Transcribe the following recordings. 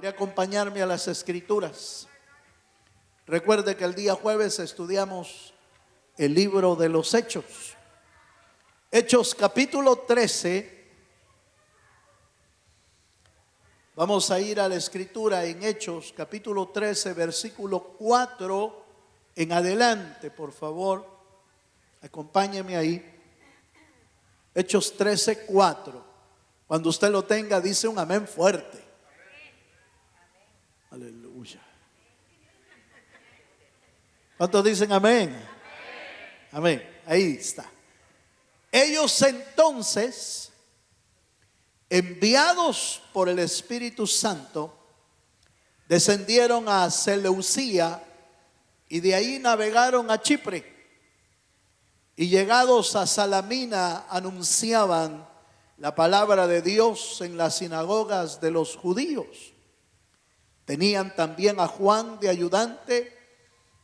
¿Quiere acompañarme a las escrituras? Recuerde que el día jueves estudiamos el libro de los Hechos. Hechos capítulo 13. Vamos a ir a la escritura en Hechos capítulo 13, versículo 4 en adelante, por favor. Acompáñeme ahí. Hechos 13, 4. Cuando usted lo tenga, dice un amén fuerte. Aleluya. ¿Cuántos dicen amén? Amén. Ahí está. Ellos entonces, enviados por el Espíritu Santo, descendieron a Seleucía y de ahí navegaron a Chipre. Y llegados a Salamina anunciaban la palabra de Dios en las sinagogas de los judíos. Tenían también a Juan de ayudante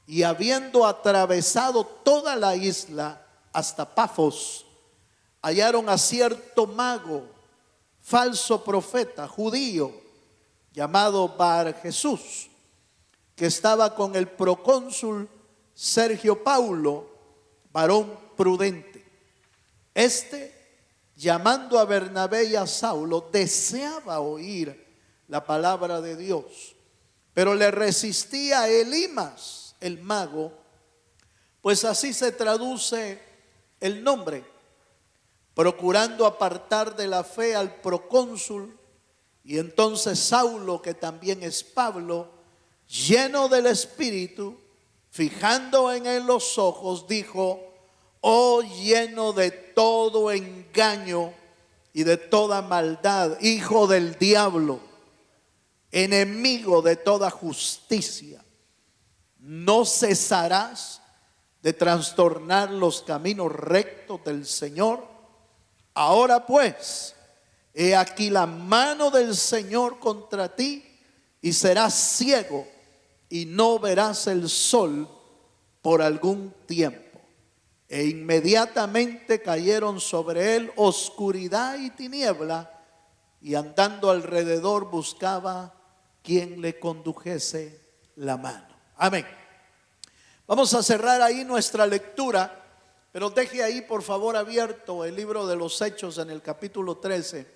y habiendo atravesado toda la isla hasta Pafos, hallaron a cierto mago, falso profeta judío, llamado Bar Jesús, que estaba con el procónsul Sergio Paulo, varón prudente. Llamando a Bernabé y a Saulo, deseaba oír la palabra de Dios, pero le resistía Elimas, el mago, pues así se traduce el nombre, procurando apartar de la fe al procónsul. Y entonces Saulo, que también es Pablo, lleno del Espíritu, fijando en él los ojos, dijo: oh, lleno de todo engaño y de toda maldad, hijo del diablo, enemigo de toda justicia, ¿no cesarás de trastornar los caminos rectos del Señor? Ahora pues, he aquí la mano del Señor contra ti, y serás ciego y no verás el sol por algún tiempo. E inmediatamente cayeron sobre él oscuridad y tiniebla, y andando alrededor buscaba quien le condujese la mano. Amén. Vamos a cerrar ahí nuestra lectura, pero deje ahí por favor abierto el libro de los Hechos en el capítulo 13,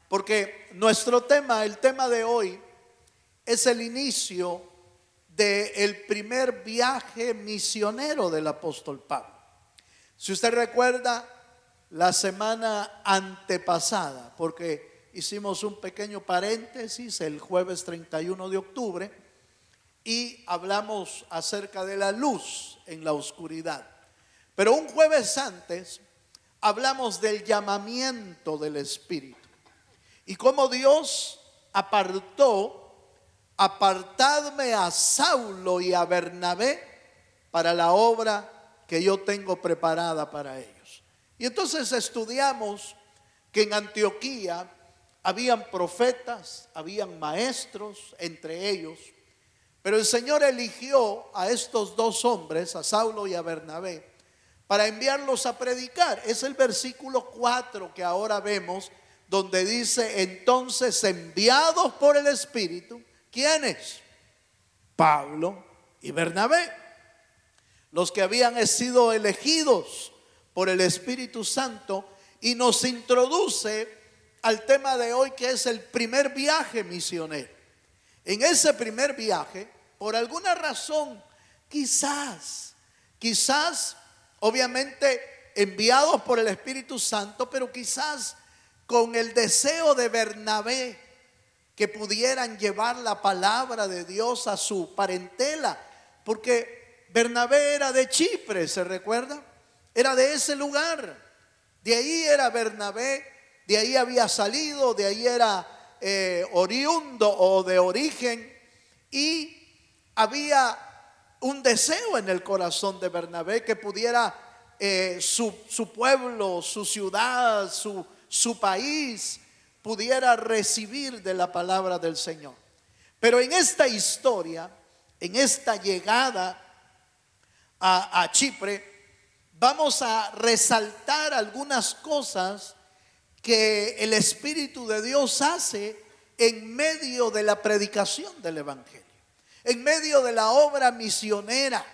porque nuestro tema, el tema de hoy, es el inicio del primer viaje misionero del apóstol Pablo. Si usted recuerda, la semana antepasada, porque hicimos un pequeño paréntesis el jueves 31 de octubre y hablamos acerca de la luz en la oscuridad. Pero un jueves antes hablamos del llamamiento del Espíritu y cómo Dios apartadme a Saulo y a Bernabé para la obra que yo tengo preparada para ellos. Y entonces estudiamos que en Antioquía habían profetas, habían maestros entre ellos, pero el Señor eligió a estos dos hombres, a Saulo y a Bernabé, para enviarlos a predicar. Es el versículo 4 que ahora vemos, donde dice: entonces enviados por el Espíritu, ¿quiénes? Pablo y Bernabé, los que habían sido elegidos por el Espíritu Santo, y nos introduce al tema de hoy, que es el primer viaje misionero. En ese primer viaje, por alguna razón, quizás, obviamente enviados por el Espíritu Santo, pero quizás con el deseo de Bernabé, que pudieran llevar la palabra de Dios a su parentela, porque Bernabé era de Chipre, ¿se recuerda? Era de ese lugar, de ahí era Bernabé, de ahí había salido, de ahí era oriundo o de origen, y había un deseo en el corazón de Bernabé que pudiera su pueblo, su ciudad, su país pudiera recibir de la palabra del Señor. Pero en esta historia, en esta llegada a Chipre, vamos a resaltar algunas cosas que el Espíritu de Dios hace en medio de la predicación del evangelio, en medio de la obra misionera.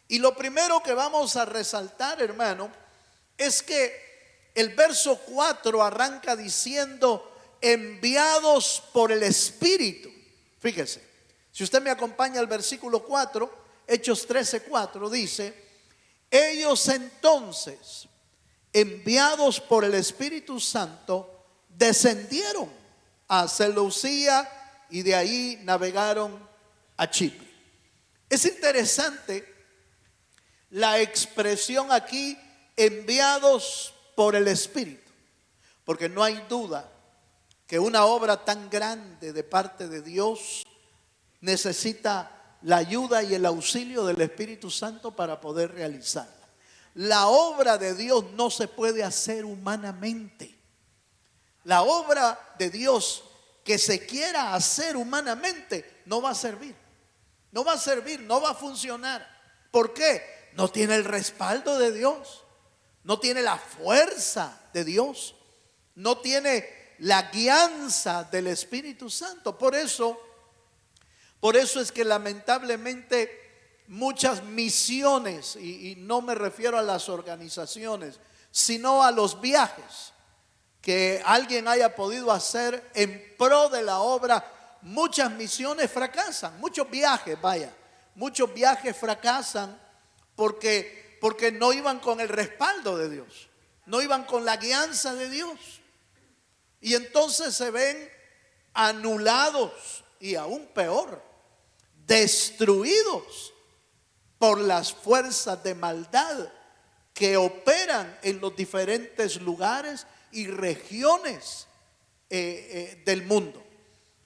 Y lo primero que vamos a resaltar, hermano, es que el verso 4 arranca diciendo enviados por el Espíritu. Fíjese, si usted me acompaña al versículo 4, Hechos 13:4 dice: ellos entonces, enviados por el Espíritu Santo, descendieron a Seleucía y de ahí navegaron a Chipre. Es interesante la expresión aquí, enviados por el Espíritu, porque no hay duda que una obra tan grande de parte de Dios necesita la ayuda y el auxilio del Espíritu Santo para poder realizarla. La obra de Dios no se puede hacer humanamente. La obra de Dios que se quiera hacer humanamente no va a servir. No va a servir, no va a funcionar. ¿Por qué? No tiene el respaldo de Dios, no tiene la fuerza de Dios, no tiene la guianza del Espíritu Santo. Por eso es que lamentablemente muchas misiones, y no me refiero a las organizaciones, sino a los viajes que alguien haya podido hacer en pro de la obra, muchas misiones fracasan, muchos viajes fracasan porque no iban con el respaldo de Dios, no iban con la guianza de Dios, y entonces se ven anulados y aún peor, destruidos por las fuerzas de maldad que operan en los diferentes lugares y regiones del mundo.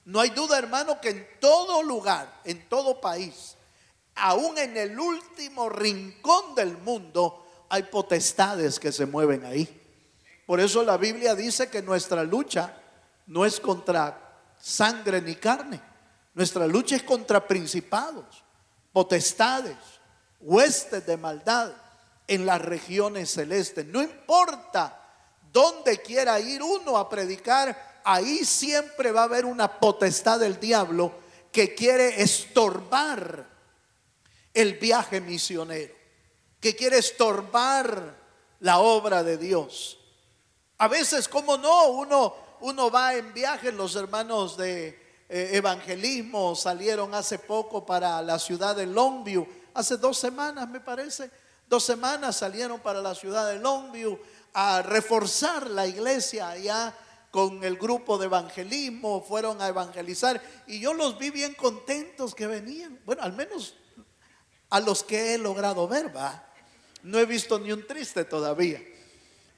No hay duda, hermano, que en todo lugar, en todo país, aún en el último rincón del mundo, hay potestades que se mueven ahí. Por eso la Biblia dice que nuestra lucha no es contra sangre ni carne. Nuestra lucha es contra principados, potestades, huestes de maldad en las regiones celestes. No importa dónde quiera ir uno a predicar, ahí siempre va a haber una potestad del diablo que quiere estorbar el viaje misionero, que quiere estorbar la obra de Dios. A veces, como no, uno va en viaje. Los hermanos de evangelismo salieron hace poco para la ciudad de Longview, hace 2 semanas me parece, 2 semanas salieron para la ciudad de Longview a reforzar la iglesia allá con el grupo de evangelismo. Fueron a evangelizar y yo los vi bien contentos que venían. Bueno, al menos a los que he logrado ver, va. No he visto ni un triste todavía,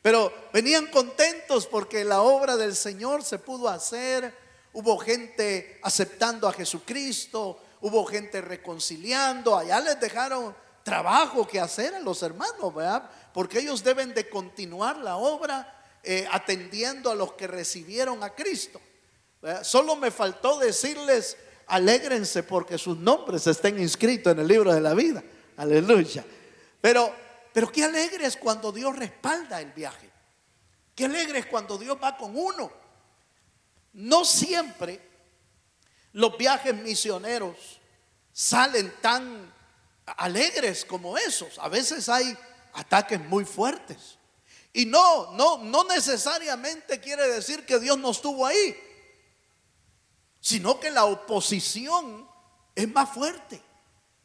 pero venían contentos porque la obra del Señor se pudo hacer. Hubo gente aceptando a Jesucristo, hubo gente reconciliando. Allá les dejaron trabajo que hacer a los hermanos, ¿verdad? Porque ellos deben de continuar la obra atendiendo a los que recibieron a Cristo, ¿verdad? Solo me faltó decirles: alégrense porque sus nombres estén inscritos en el libro de la vida. Aleluya. Pero qué alegre es cuando Dios respalda el viaje. Qué alegre es cuando Dios va con uno. No siempre los viajes misioneros salen tan alegres como esos. A veces hay ataques muy fuertes. Y no necesariamente quiere decir que Dios no estuvo ahí, sino que la oposición es más fuerte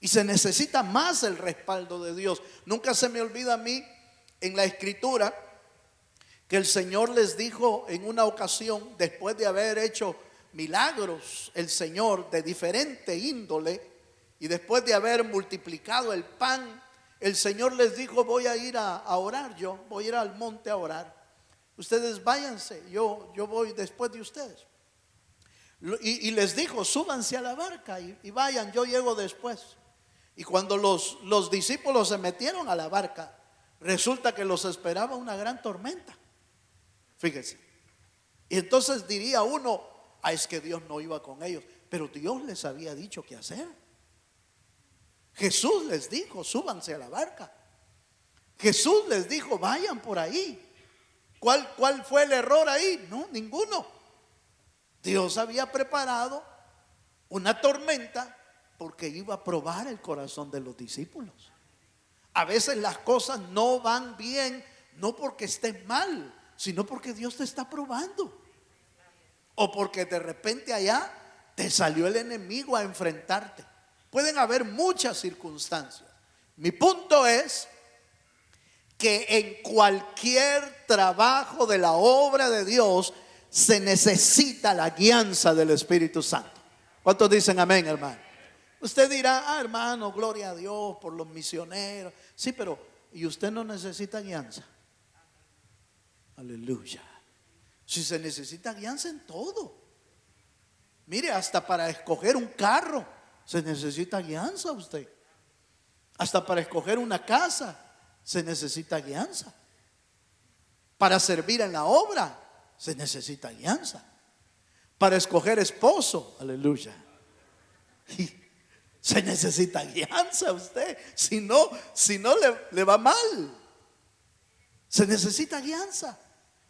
y se necesita más el respaldo de Dios. Nunca se me olvida a mí en la escritura que el Señor les dijo en una ocasión, después de haber hecho milagros el Señor de diferente índole, y después de haber multiplicado el pan, el Señor les dijo: voy a ir a orar, yo voy a ir al monte a orar. Ustedes váyanse, yo voy después de ustedes. Y les dijo: súbanse a la barca y vayan, yo llego después. Y cuando los discípulos se metieron a la barca, resulta que los esperaba una gran tormenta. Fíjense. Y entonces diría uno: es que Dios no iba con ellos. Pero Dios les había dicho qué hacer. Jesús les dijo: súbanse a la barca. Jesús les dijo: vayan por ahí. ¿Cuál fue el error ahí? No, ninguno. Dios había preparado una tormenta porque iba a probar el corazón de los discípulos. A veces las cosas no van bien, no porque estén mal, sino porque Dios te está probando. O porque de repente allá te salió el enemigo a enfrentarte. Pueden haber muchas circunstancias. Mi punto es que en cualquier trabajo de la obra de Dios se necesita la guianza del Espíritu Santo. ¿Cuántos dicen amén, hermano? Usted dirá, hermano, gloria a Dios por los misioneros. Sí, pero ¿y usted no necesita guianza? Aleluya. Si se necesita guianza en todo. Mire, hasta para escoger un carro se necesita guianza usted. Hasta para escoger una casa se necesita guianza. Para servir en la obra se necesita guianza. Para escoger esposo, aleluya, se necesita guianza usted. Si no le va mal. Se necesita guianza.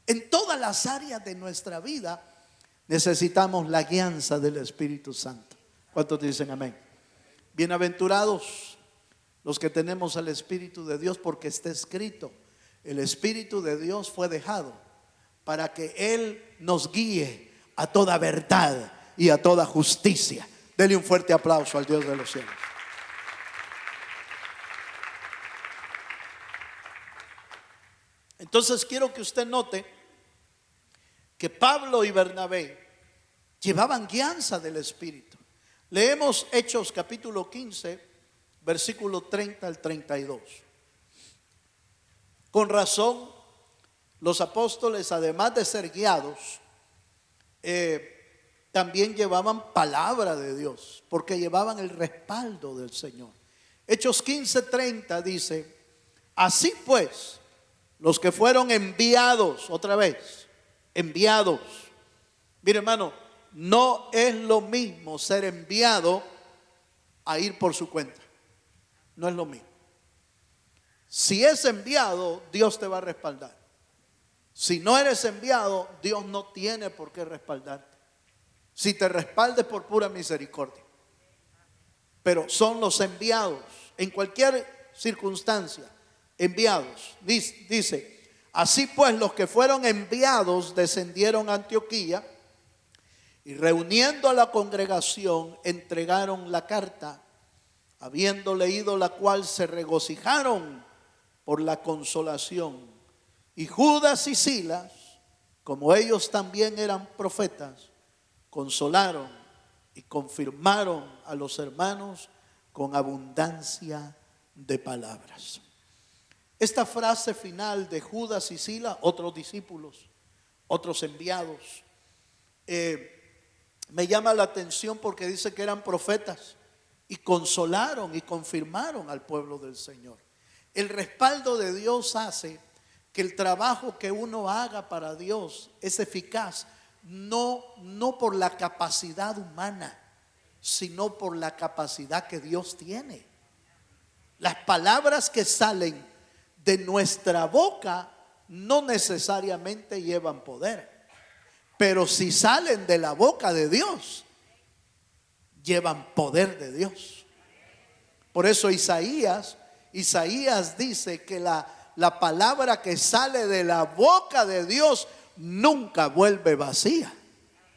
En todas las áreas de nuestra vida necesitamos la guianza del Espíritu Santo. ¿Cuántos dicen amén? Bienaventurados los que tenemos al Espíritu de Dios, porque está escrito: el Espíritu de Dios fue dejado para que Él nos guíe a toda verdad y a toda justicia. Dele un fuerte aplauso al Dios de los cielos. Entonces quiero que usted note que Pablo y Bernabé llevaban guianza del Espíritu. Leemos Hechos capítulo 15, versículo 30 al 32. Con razón, los apóstoles, además de ser guiados, también llevaban palabra de Dios, porque llevaban el respaldo del Señor. Hechos 15:30 dice: así pues, los que fueron enviados, otra vez, enviados. Mire, hermano, no es lo mismo ser enviado a ir por su cuenta. No es lo mismo. Si es enviado, Dios te va a respaldar. Si no eres enviado, Dios no tiene por qué respaldarte. Si te respaldes por pura misericordia. Pero son los enviados, en cualquier circunstancia, enviados. Dice: así pues, los que fueron enviados descendieron a Antioquía y, reuniendo a la congregación, entregaron la carta. Habiendo leído la cual, se regocijaron por la consolación. Y Judas y Silas, como ellos también eran profetas, consolaron y confirmaron a los hermanos con abundancia de palabras. Esta frase final de Judas y Silas, otros discípulos, otros enviados, me llama la atención porque dice que eran profetas y consolaron y confirmaron al pueblo del Señor. El respaldo de Dios hace que el trabajo que uno haga para Dios es eficaz, no por la capacidad humana, sino por la capacidad que Dios tiene. Las palabras que salen de nuestra boca no necesariamente llevan poder, pero si salen de la boca de Dios, llevan poder de Dios. Por eso Isaías dice que la palabra que sale de la boca de Dios nunca vuelve vacía,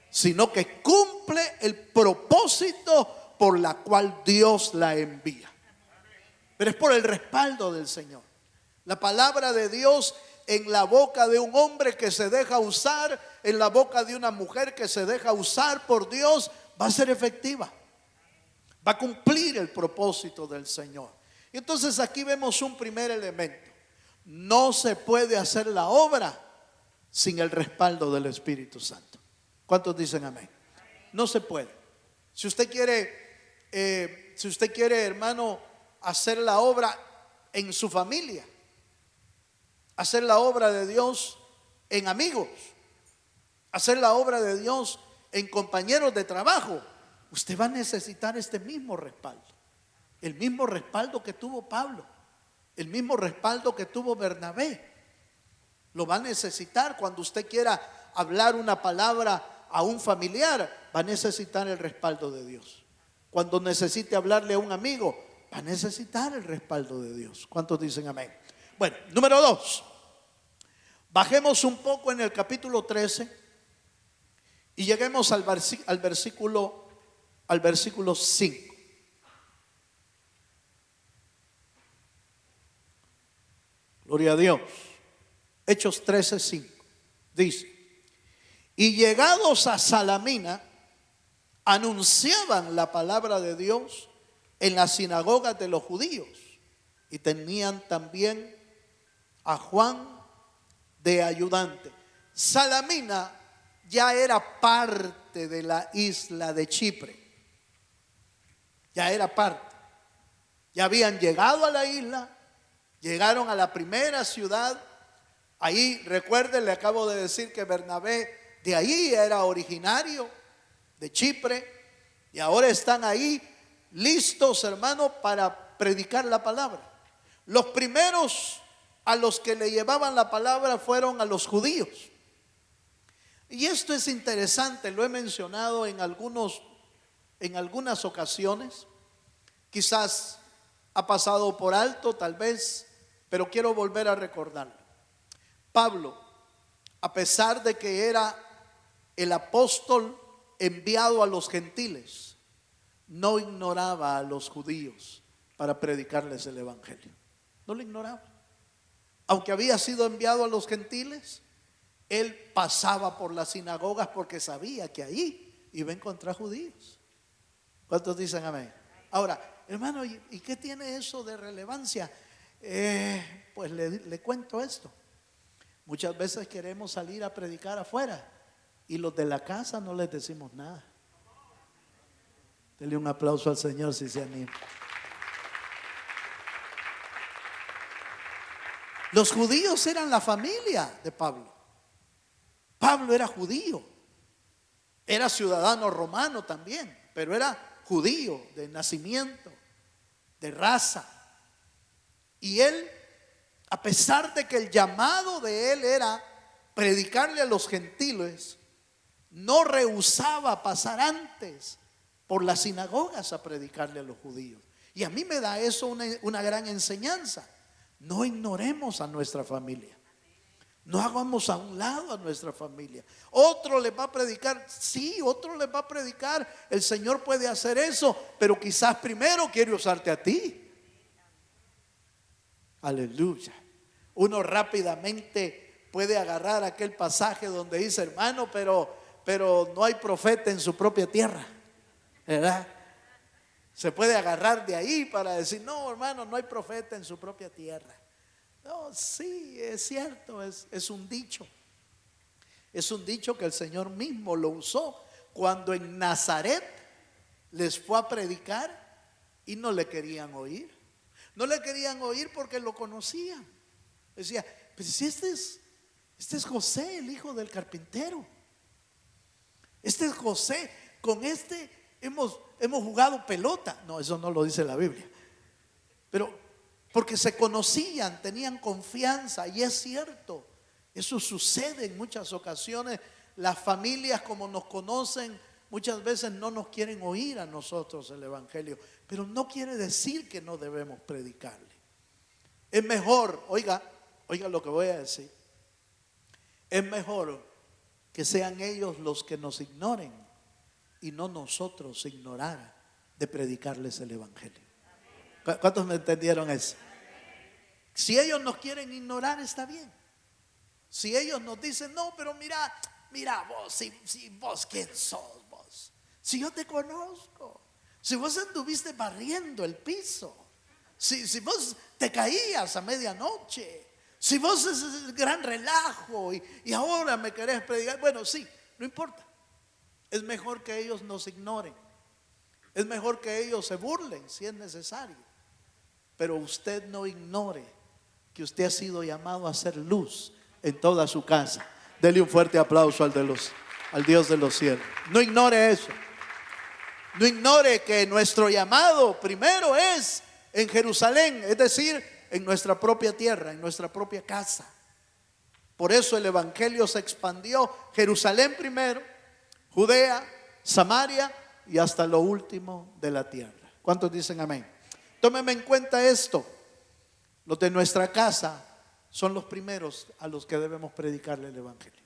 sino que cumple el propósito por la cual Dios la envía. Pero es por el respaldo del Señor. La palabra de Dios en la boca de un hombre que se deja usar, en la boca de una mujer que se deja usar por Dios, va a ser efectiva. Va a cumplir el propósito del Señor. Y entonces aquí vemos un primer elemento. No se puede hacer la obra sin el respaldo del Espíritu Santo. ¿Cuántos dicen amén? No se puede. Si usted quiere, hermano, hacer la obra en su familia, hacer la obra de Dios en amigos, hacer la obra de Dios en compañeros de trabajo, usted va a necesitar este mismo respaldo. El mismo respaldo que tuvo Pablo, el mismo respaldo que tuvo Bernabé. Lo va a necesitar cuando usted quiera hablar una palabra a un familiar, va a necesitar el respaldo de Dios. Cuando necesite hablarle a un amigo, va a necesitar el respaldo de Dios. ¿Cuántos dicen amén? Bueno, número 2. Bajemos un poco en el capítulo 13 y lleguemos al versículo 5. Gloria a Dios. Hechos 13:5 dice: y llegados a Salamina, anunciaban la palabra de Dios en las sinagogas de los judíos, y tenían también a Juan de ayudante. Salamina ya era parte de la isla de Chipre. Ya era parte. Ya habían llegado a la isla. Llegaron a la primera ciudad. Ahí, recuerden, le acabo de decir que Bernabé de ahí era originario, de Chipre. Y ahora están ahí listos, hermanos, para predicar la palabra. Los primeros a los que le llevaban la palabra fueron a los judíos. Y esto es interesante, lo he mencionado en algunas ocasiones. Quizás ha pasado por alto, tal vez, pero quiero volver a recordarlo. Pablo, a pesar de que era el apóstol enviado a los gentiles, no ignoraba a los judíos para predicarles el evangelio. No lo ignoraba. Aunque había sido enviado a los gentiles, él pasaba por las sinagogas porque sabía que ahí iba a encontrar judíos. ¿Cuántos dicen amén? Ahora, hermano, ¿y qué tiene eso de relevancia? Pues le cuento esto. Muchas veces queremos salir a predicar afuera y los de la casa no les decimos nada. Dele un aplauso al Señor si se anima. Los judíos eran la familia de Pablo. Pablo era judío. Era ciudadano romano también, pero era judío de nacimiento, de raza. Y él, a pesar de que el llamado de él era predicarle a los gentiles, no rehusaba pasar antes por las sinagogas a predicarle a los judíos. Y a mí me da eso una gran enseñanza. No ignoremos a nuestra familia. No hagamos a un lado a nuestra familia. Otro les va a predicar, sí, otro les va a predicar. El Señor puede hacer eso, pero quizás primero quiere usarte a ti. Aleluya. Uno rápidamente puede agarrar aquel pasaje donde dice, hermano, pero no hay profeta en su propia tierra, ¿verdad? Se puede agarrar de ahí para decir, no, hermano, no hay profeta en su propia tierra. No, sí, es cierto, es un dicho. Es un dicho que el Señor mismo lo usó cuando en Nazaret les fue a predicar y no le querían oír. No le querían oír porque lo conocían. Decía, pues si este es José, el hijo del carpintero. Este es José, con este hemos jugado pelota. No, eso no lo dice la Biblia. Pero porque se conocían, tenían confianza. Y es cierto, eso sucede en muchas ocasiones. Las familias, como nos conocen, muchas veces no nos quieren oír a nosotros el evangelio. Pero no quiere decir que no debemos predicarle. Es mejor, oiga lo que voy a decir. Es mejor que sean ellos los que nos ignoren y no nosotros ignorar de predicarles el evangelio. ¿Cuántos me entendieron eso? Si ellos nos quieren ignorar, está bien. Si ellos nos dicen, no, pero mira vos, si vos, ¿quién sos vos? Si yo te conozco, si vos anduviste barriendo el piso, si vos te caías a medianoche, si vos es el gran relajo y ahora me querés predicar, bueno, sí, no importa. Es mejor que ellos nos ignoren. Es mejor que ellos se burlen si es necesario. Pero usted no ignore que usted ha sido llamado a hacer luz en toda su casa. Dele un fuerte aplauso al Dios de los cielos. No ignore eso. No ignore que nuestro llamado primero es en Jerusalén, es decir, en nuestra propia tierra, en nuestra propia casa. Por eso el evangelio se expandió. Jerusalén primero, Judea, Samaria y hasta lo último de la tierra. ¿Cuántos dicen amén? Tómeme en cuenta esto. Los de nuestra casa son los primeros a los que debemos predicarle el evangelio.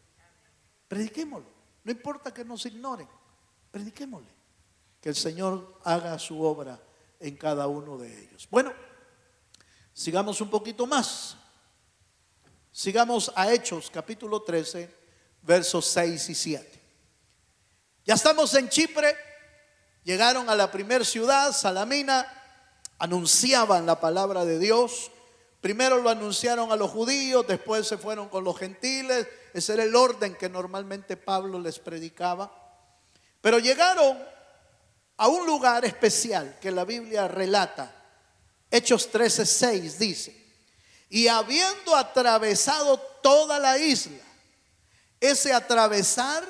Prediquémoslo. No importa que nos ignoren, prediquémosle. Que el Señor haga su obra en cada uno de ellos. Bueno, sigamos un poquito más. Sigamos a Hechos capítulo 13, versos 6 y 7. Ya estamos en Chipre. Llegaron a la primera ciudad, Salamina. Anunciaban la palabra de Dios. Primero lo anunciaron a los judíos, después se fueron con los gentiles. Ese era el orden que normalmente Pablo les predicaba. Pero llegaron a un lugar especial que la Biblia relata. Hechos 13:6 dice: y habiendo atravesado toda la isla. Ese atravesar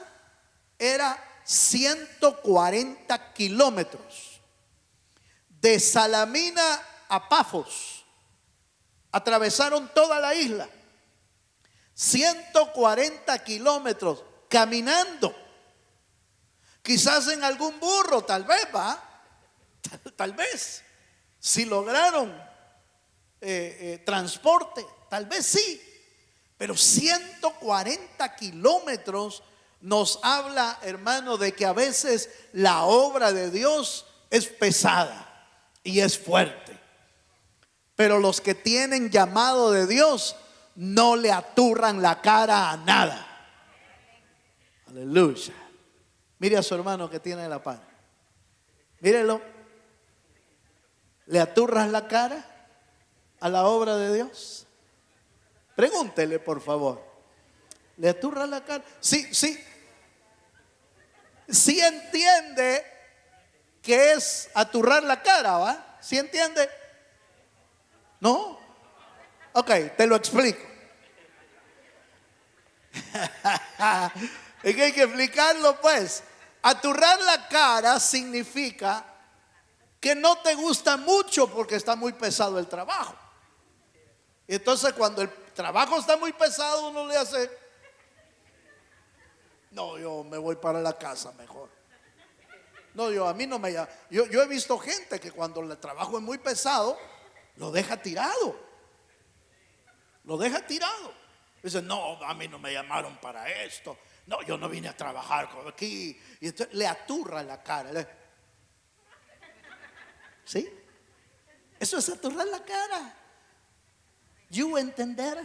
era 140 kilómetros. De Salamina a Pafos. Atravesaron toda la isla. 140 kilómetros caminando. Quizás en algún burro, tal vez, va. Tal vez. Si lograron transporte, tal vez sí. Pero 140 kilómetros nos habla, hermano, de que a veces la obra de Dios es pesada y es fuerte. Pero los que tienen llamado de Dios no le aturran la cara a nada. Aleluya. Mire a su hermano que tiene la par. Mírelo. ¿Le aturras la cara a la obra de Dios? Pregúntele, por favor. ¿Le aturras la cara? Sí, sí. Sí entiende que es aturrar la cara, ¿va? ¿Sí entiende? ¿No? Ok, te lo explico. Es que hay que explicarlo, pues. Aturrar la cara significa que no te gusta mucho porque está muy pesado el trabajo. Y entonces cuando el trabajo está muy pesado, uno le hace: no, yo me voy para la casa mejor. No, a mí no me llama. Yo he visto gente que cuando el trabajo es muy pesado, lo deja tirado. Lo deja tirado. Dice: no, a mí no me llamaron para esto. No, yo no vine a trabajar aquí. Y entonces le aturra la cara. ¿Sí? Eso es aturrar la cara. ¿You entender?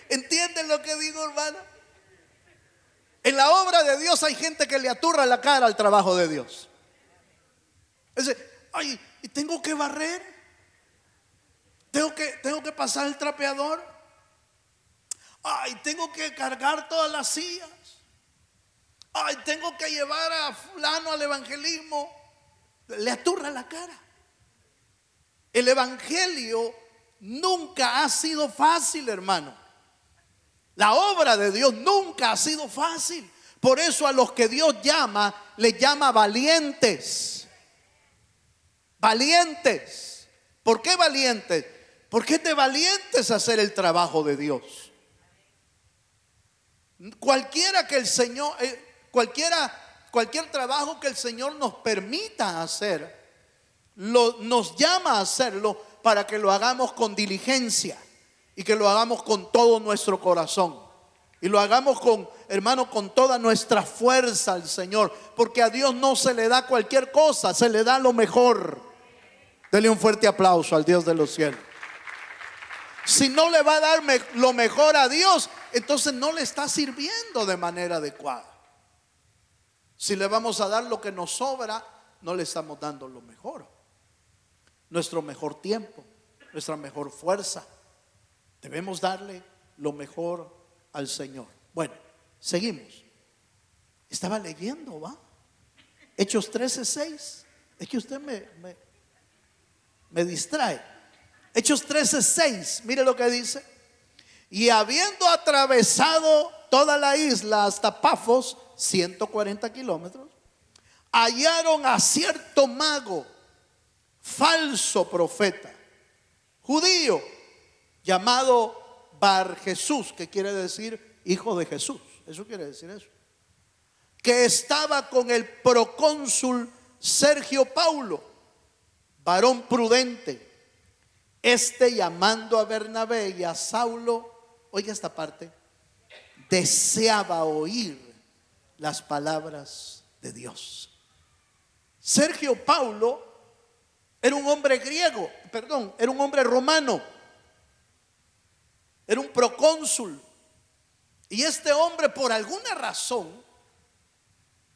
¿Entienden lo que digo, hermano? En la obra de Dios hay gente que le aturra la cara al trabajo de Dios. Dice: ay, y tengo que barrer. Tengo que pasar el trapeador. Ay, tengo que cargar todas las sillas. Ay, tengo que llevar a fulano al evangelismo. Le aturra la cara. El evangelio nunca ha sido fácil, hermano. La obra de Dios nunca ha sido fácil. Por eso a los que Dios llama, les llama valientes. Valientes. ¿Por qué valientes? Porque es de valientes hacer el trabajo de Dios. Cualquiera que el Señor, cualquier trabajo que el Señor nos permita hacer, nos llama a hacerlo para que lo hagamos con diligencia y que lo hagamos con todo nuestro corazón y lo hagamos con toda nuestra fuerza al Señor, porque a Dios no se le da cualquier cosa, se le da lo mejor. Dele un fuerte aplauso al Dios de los cielos. Si no le va a dar lo mejor a Dios, entonces no le está sirviendo de manera adecuada. Si le vamos a dar lo que nos sobra, no le estamos dando lo mejor. Nuestro mejor tiempo, nuestra mejor fuerza. Debemos darle lo mejor al Señor. Bueno, seguimos. Estaba leyendo, ¿va? Hechos 13:6. Es que usted me distrae. Hechos 13:6, mire lo que dice: y habiendo atravesado toda la isla hasta Pafos, 140 kilómetros, hallaron a cierto mago, falso profeta, judío, llamado Bar Jesús, que quiere decir hijo de Jesús. Eso quiere decir eso. que estaba con el procónsul Sergio Paulo, varón prudente. Este, llamando a Bernabé y a Saulo, oiga esta parte, deseaba oír las palabras de Dios. Sergio Paulo era un hombre griego, perdón, era un hombre romano, era un procónsul. Y este hombre, por alguna razón,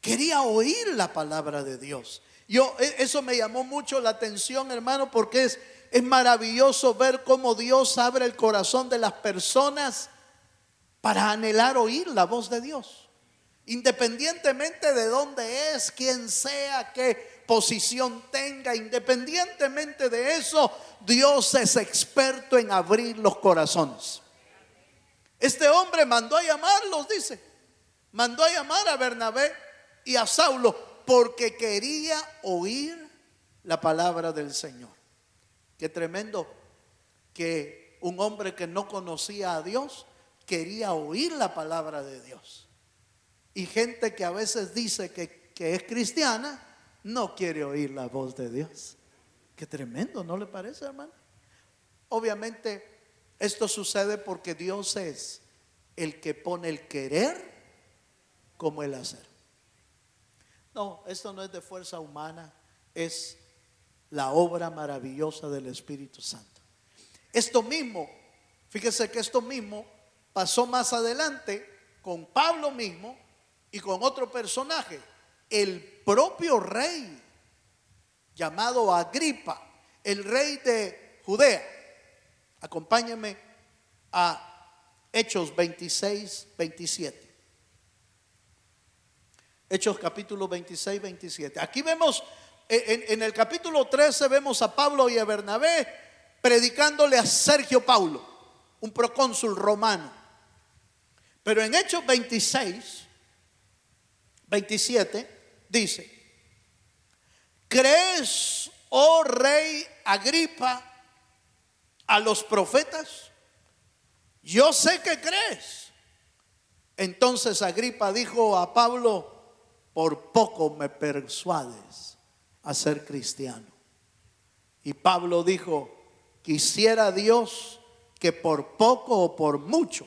quería oír la palabra de Dios. Eso me llamó mucho la atención, hermano, porque es maravilloso ver cómo Dios abre el corazón de las personas para anhelar oír la voz de Dios, independientemente de dónde es, quién sea, qué posición tenga. Independientemente de eso, Dios es experto en abrir los corazones. Este hombre mandó a llamarlos, dice, mandó a llamar a Bernabé y a Saulo porque quería oír la palabra del Señor. Qué tremendo que un hombre que no conocía a Dios quería oír la palabra de Dios. Y gente que a veces dice que es cristiana no quiere oír la voz de Dios. Qué tremendo, ¿no le parece, hermano? Obviamente esto sucede porque Dios es el que pone el querer como el hacer. No, esto no es de fuerza humana, es la obra maravillosa del Espíritu Santo. Esto mismo, fíjese que esto mismo pasó más adelante con Pablo mismo y con otro personaje, el propio rey llamado Agripa, el rey de Judea. Acompáñenme a Hechos 26, 27. Hechos capítulo 26, 27. Aquí vemos, en el capítulo 13 vemos a Pablo y a Bernabé predicándole a Sergio Paulo, un procónsul romano. Pero en Hechos 26, 27 dice: ¿crees, oh rey Agripa, a los profetas? Yo sé que crees. Entonces Agripa dijo a Pablo: por poco me persuades a ser cristiano. Y Pablo dijo: quisiera Dios que por poco o por mucho,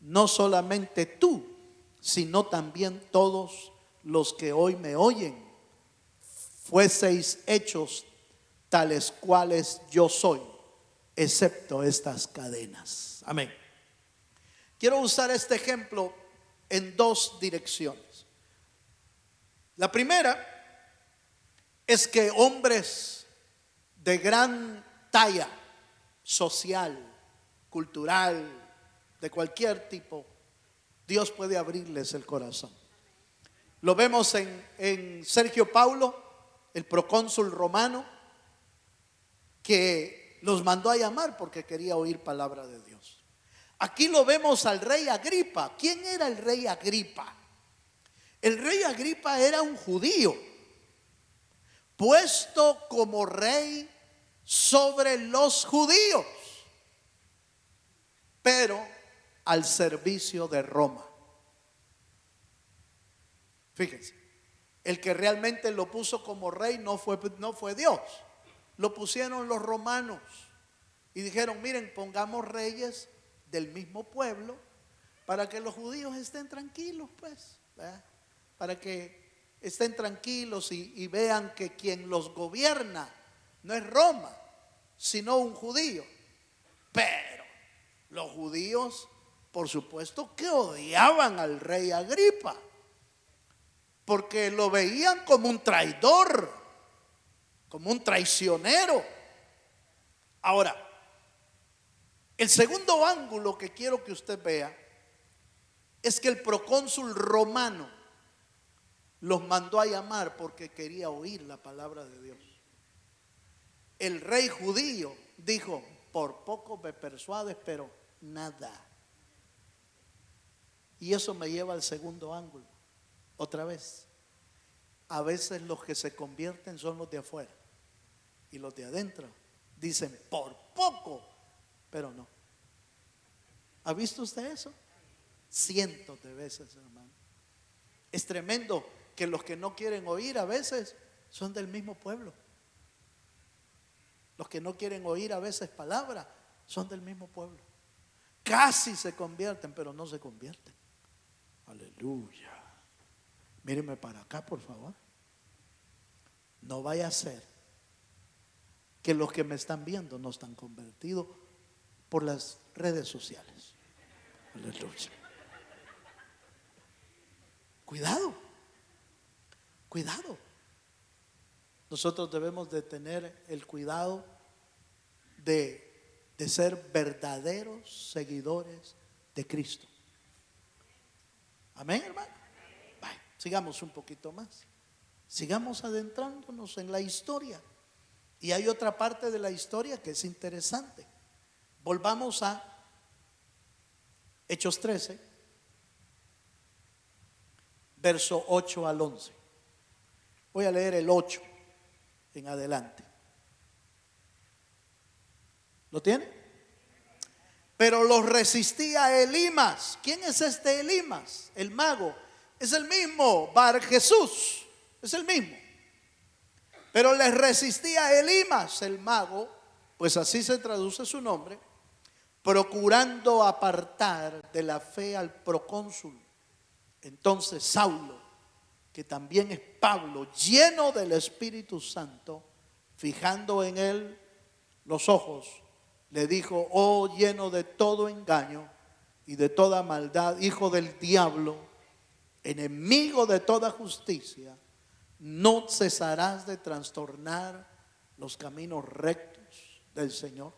no solamente tú, sino también todos los que hoy me oyen, fueseis hechos tales cuales yo soy, excepto estas cadenas. Amén. Quiero usar este ejemplo en dos direcciones. La primera es que hombres de gran talla social, cultural, de cualquier tipo, Dios puede abrirles el corazón. Lo vemos en Sergio Paulo, el procónsul romano, que los mandó a llamar porque quería oír palabra de Dios. Aquí lo vemos al rey Agripa. ¿Quién era el rey Agripa? El rey Agripa era un judío puesto como rey sobre los judíos, pero al servicio de Roma. Fíjense, el que realmente lo puso como rey no fue Dios, lo pusieron los romanos y dijeron: miren, pongamos reyes del mismo pueblo para que los judíos estén tranquilos, pues, ¿verdad? Para que estén tranquilos y vean que quien los gobierna no es Roma, sino un judío. Pero los judíos, por supuesto, que odiaban al rey Agripa, porque lo veían como un traidor, como un traicionero. Ahora, el segundo ángulo que quiero que usted vea es que el procónsul romano los mandó a llamar porque quería oír la palabra de Dios. El rey judío dijo: por poco me persuades, pero nada. Y eso me lleva al segundo ángulo. Otra vez, a veces los que se convierten son los de afuera, y los de adentro dicen: por poco, pero no. ¿Ha visto usted eso? Cientos de veces, hermano. Es tremendo que los que no quieren oír a veces son del mismo pueblo. Los que no quieren oír a veces palabra son del mismo pueblo. Casi se convierten, pero no se convierten. Aleluya. Mírenme para acá, por favor. No vaya a ser que los que me están viendo no están convertidos por las redes sociales. Aleluya. Cuidado, cuidado. Nosotros debemos de tener el cuidado de ser verdaderos seguidores de Cristo. Amén, hermano. Vaya, sigamos un poquito más. Sigamos adentrándonos en la historia. Y hay otra parte de la historia que es interesante. Volvamos a Hechos 13, verso 8 al 11. Voy a leer el 8 en adelante. ¿Lo tiene? Pero los resistía Elimas. ¿Quién es este Elimas? El mago. Es el mismo Bar Jesús. Es el mismo. Pero les resistía Elimas, el mago, pues así se traduce su nombre, procurando apartar de la fe al procónsul. Entonces Saulo, que también es Pablo, lleno del Espíritu Santo, fijando en él los ojos, le dijo: oh, lleno de todo engaño y de toda maldad, hijo del diablo, enemigo de toda justicia, ¿no cesarás de trastornar los caminos rectos del Señor?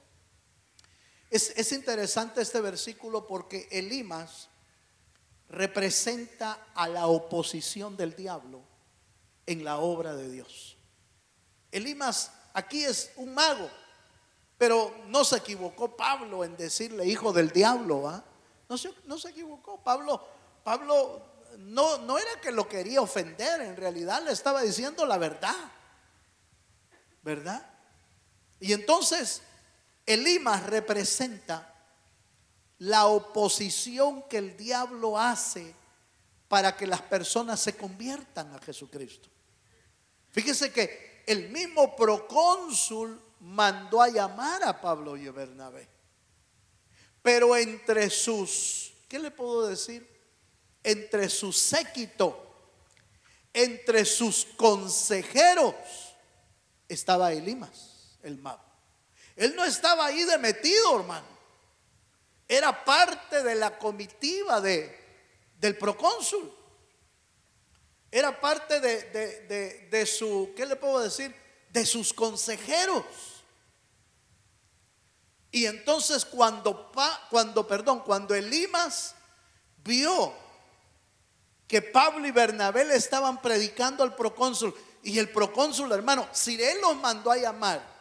Es interesante este versículo porque Elimas representa a la oposición del diablo en la obra de Dios. Elimas aquí es un mago, pero no se equivocó Pablo en decirle hijo del diablo, ¿ah? No se equivocó. Pablo no era que lo quería ofender, en realidad le estaba diciendo la verdad, ¿verdad? Y entonces Elimas representa la oposición que el diablo hace para que las personas se conviertan a Jesucristo. Fíjese que el mismo procónsul mandó a llamar a Pablo y a Bernabé, pero entre sus, ¿qué le puedo decir? Entre su séquito, entre sus consejeros, estaba Elimas, el mago. Él no estaba ahí de metido, hermano. Era parte de la comitiva del procónsul. Era parte de su, ¿qué le puedo decir? De sus consejeros. Y entonces cuando Elimas vio que Pablo y Bernabé le estaban predicando al procónsul, y el procónsul, hermano, si él los mandó a llamar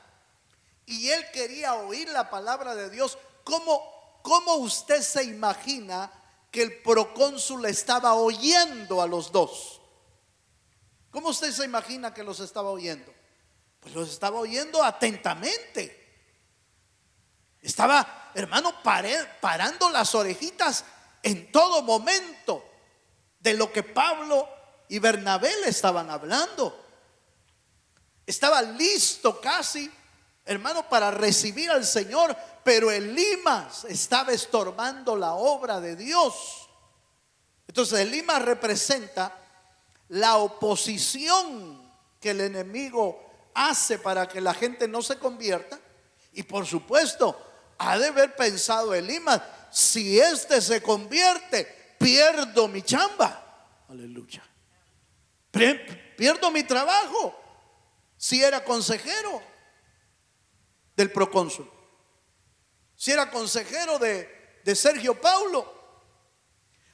y él quería oír la palabra de Dios, ¿cómo usted se imagina que el procónsul estaba oyendo a los dos? ¿Cómo usted se imagina que los estaba oyendo? Pues los estaba oyendo atentamente. Estaba, hermano, parando las orejitas en todo momento de lo que Pablo y Bernabé le estaban hablando. Estaba listo casi, hermano, para recibir al Señor, pero Elimas estaba estorbando la obra de Dios. Entonces Elimas representa la oposición que el enemigo hace para que la gente no se convierta. Y por supuesto, ha de haber pensado Elimas: si este se convierte, pierdo mi chamba. Aleluya. Pierdo mi trabajo. Si era consejero del procónsul, si era consejero de Sergio Paulo,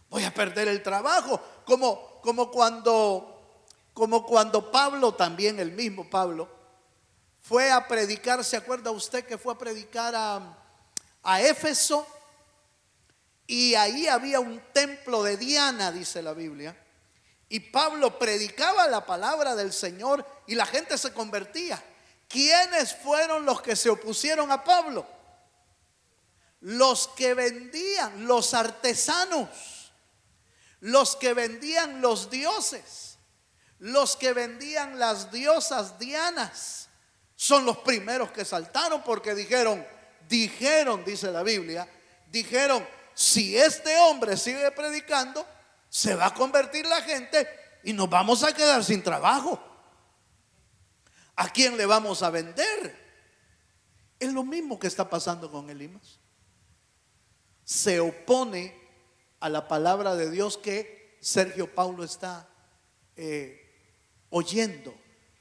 voy a perder el trabajo. Como cuando Pablo, también el mismo Pablo, fue a predicar. ¿Se acuerda usted que fue a predicar a Éfeso? Y ahí había un templo de Diana, dice la Biblia. Y Pablo predicaba la palabra del Señor y la gente se convertía. ¿Quiénes fueron los que se opusieron a Pablo? Los que vendían, los artesanos, los que vendían los dioses, los que vendían las diosas dianas, son los primeros que saltaron porque dijeron, dice la Biblia, dijeron, si este hombre sigue predicando, se va a convertir la gente y nos vamos a quedar sin trabajo. ¿A quién le vamos a vender? Es lo mismo que está pasando con Elimas. Se opone a la palabra de Dios que Sergio Paulo está oyendo.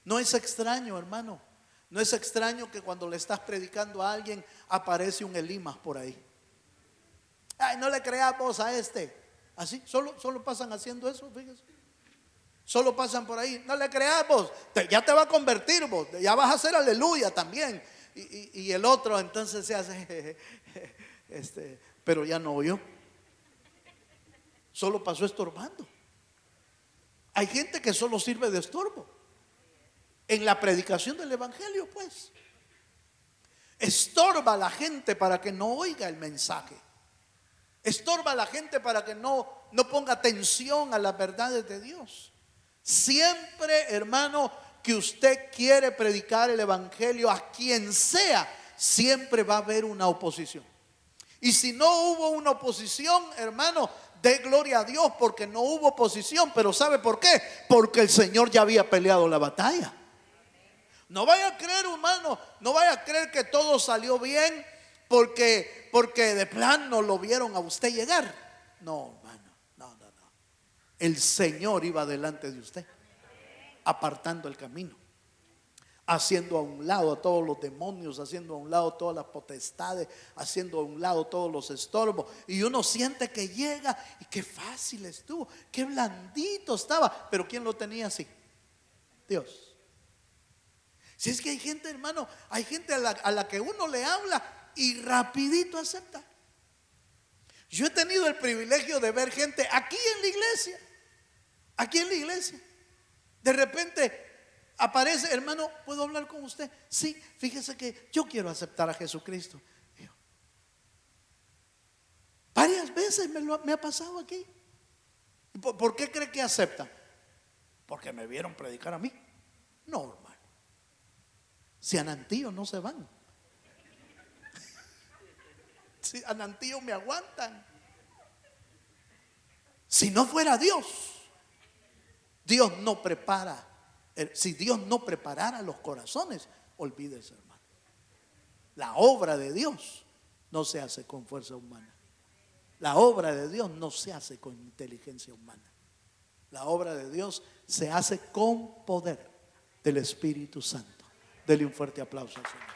No es extraño, hermano. No es extraño que cuando le estás predicando a alguien aparece un Elimas por ahí. Ay, no le creamos a este. Así, solo pasan haciendo eso, fíjese. Solo pasan por ahí. No le creamos. Ya te va a convertir vos. Ya vas a hacer aleluya también. Y el otro entonces se hace pero ya no oyó. Solo pasó estorbando. Hay gente que solo sirve de estorbo en la predicación del evangelio, pues. Estorba a la gente para que no oiga el mensaje. Estorba a la gente para que no ponga atención a las verdades de Dios. Siempre, hermano, que usted quiere predicar el evangelio a quien sea, siempre va a haber una oposición. Y si no hubo una oposición, hermano, dé gloria a Dios porque no hubo oposición. Pero ¿sabe por qué? Porque el Señor ya había peleado la batalla. No vaya a creer, hermano, no vaya a creer que todo salió bien porque de plano lo vieron a usted llegar. No, hermano, no. El Señor iba delante de usted, apartando el camino, haciendo a un lado a todos los demonios, haciendo a un lado todas las potestades, haciendo a un lado todos los estorbos. Y uno siente que llega y qué fácil estuvo, qué blandito estaba. Pero ¿quién lo tenía así? Dios. Si es que hay gente, hermano, hay gente a la que uno le habla y rapidito acepta. Yo he tenido el privilegio de ver gente aquí en la iglesia, de repente aparece, hermano, ¿puedo hablar con usted? Sí, fíjese que yo quiero aceptar a Jesucristo. Varias veces me ha pasado aquí. ¿Por qué cree que acepta? Porque me vieron predicar a mí. No, hermano. Si a Nantío no se van. Si a Nantío me aguantan. Si no fuera Dios, Dios no prepara. Si Dios no preparara los corazones, olvídese, hermano. La obra de Dios no se hace con fuerza humana. La obra de Dios no se hace con inteligencia humana. La obra de Dios se hace con poder del Espíritu Santo. Dele un fuerte aplauso al Señor.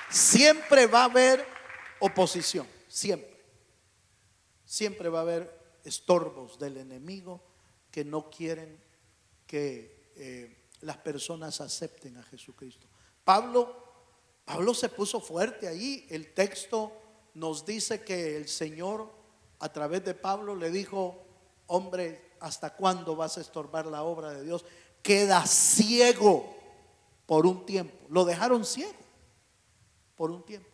Siempre va a haber oposición, siempre va a haber estorbos del enemigo que no quieren que las personas acepten a Jesucristo. Pablo se puso fuerte ahí. El texto nos dice que el Señor a través de Pablo le dijo: hombre, ¿hasta cuándo vas a estorbar la obra de Dios? Queda ciego por un tiempo. Lo dejaron ciego por un tiempo.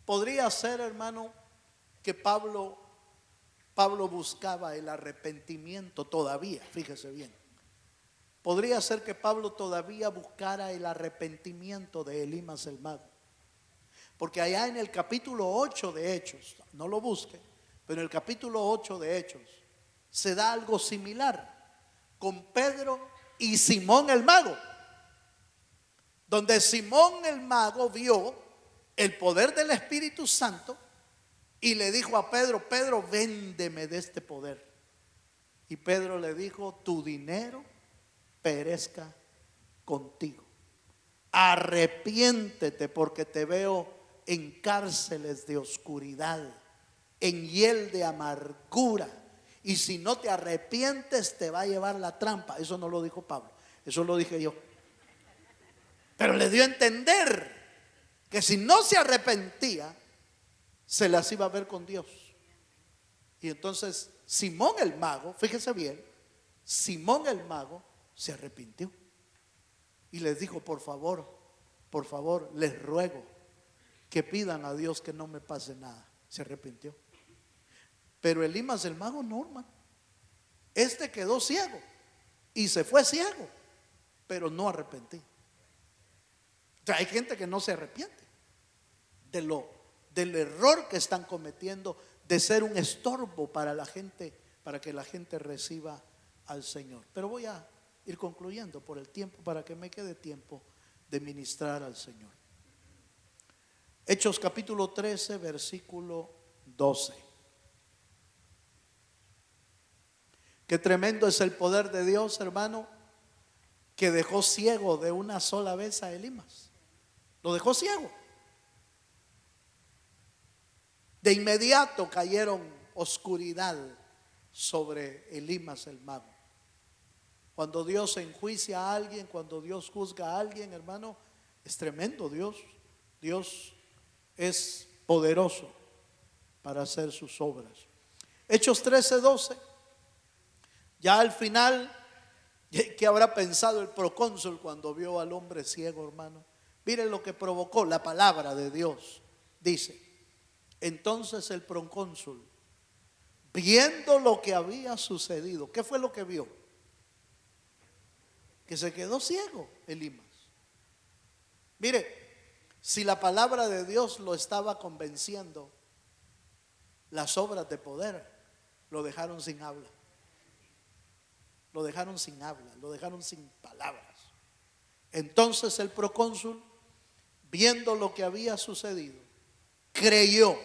Podría ser, hermano, que Pablo buscaba el arrepentimiento todavía. Fíjese bien. Podría ser que Pablo todavía buscara el arrepentimiento de Elimas el mago. Porque allá en el capítulo 8 de Hechos, no lo busque, pero en el capítulo 8 de Hechos se da algo similar con Pedro y Simón el mago, donde Simón el mago vio el poder del Espíritu Santo y le dijo a Pedro: Pedro, véndeme de este poder. Y Pedro le dijo: tu dinero perezca contigo. Arrepiéntete, porque te veo en cárceles de oscuridad, en hiel de amargura, y si no te arrepientes te va a llevar la trampa. Eso no lo dijo Pablo, eso lo dije yo. Pero le dio a entender que si no se arrepentía, se las iba a ver con Dios. Y entonces Simón el mago, fíjese bien, Simón el mago se arrepintió y les dijo: por favor, les ruego que pidan a Dios que no me pase nada. Se arrepintió. Pero Elimas el mago no, hermano. Este quedó ciego y se fue ciego, pero no arrepentido. O sea, hay gente que no se arrepiente del error que están cometiendo de ser un estorbo para la gente, para que la gente reciba al Señor. Pero voy a ir concluyendo por el tiempo, para que me quede tiempo de ministrar al Señor. Hechos capítulo 13, versículo 12. Qué tremendo es el poder de Dios, hermano, que dejó ciego de una sola vez a Elimas. Lo dejó ciego. De inmediato cayeron oscuridad sobre Elimas el mago. Cuando Dios enjuicia a alguien, cuando Dios juzga a alguien, hermano, es tremendo. Dios es poderoso para hacer sus obras. Hechos 13:12. Ya al final, ¿qué habrá pensado el procónsul cuando vio al hombre ciego, hermano? Miren lo que provocó la palabra de Dios. Dice: entonces el procónsul, viendo lo que había sucedido, ¿qué fue lo que vio? Que se quedó ciego Elimas. Mire, si la palabra de Dios lo estaba convenciendo, las obras de poder lo dejaron sin habla. Lo dejaron sin habla, lo dejaron sin palabras. Entonces el procónsul, viendo lo que había sucedido, creyó,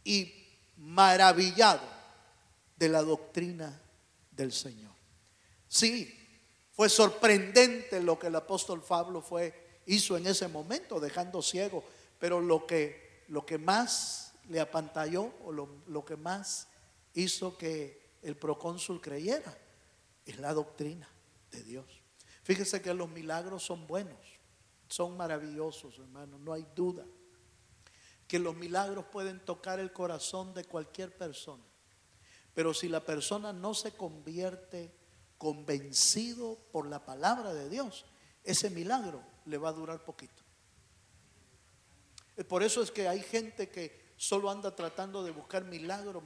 y maravillado de la doctrina del Señor. Sí, fue sorprendente lo que el apóstol Pablo hizo en ese momento, dejando ciego. Pero lo que más le apantalló, o lo que más hizo que el procónsul creyera, es la doctrina de Dios. Fíjese que los milagros son buenos, son maravillosos, hermano, no hay duda que los milagros pueden tocar el corazón de cualquier persona. Pero si la persona no se convierte convencido por la palabra de Dios, ese milagro le va a durar poquito. Por eso es que hay gente que solo anda tratando de buscar milagro,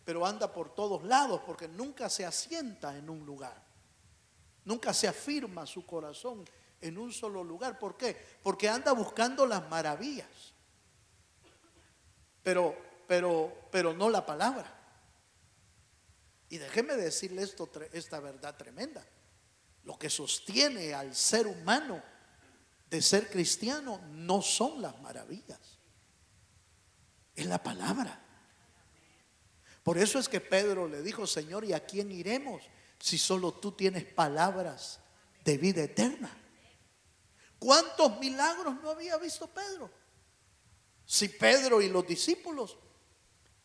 pero anda por todos lados, porque nunca se asienta en un lugar. Nunca se afirma su corazón en un solo lugar. ¿Por qué? Porque anda buscando las maravillas, pero no la palabra. Y déjeme decirle esta verdad tremenda: lo que sostiene al ser humano de ser cristiano no son las maravillas, es la palabra. Por eso es que Pedro le dijo: Señor, ¿y a quién iremos si solo tú tienes palabras de vida eterna? ¿Cuántos milagros no había visto Pedro? Si Pedro y los discípulos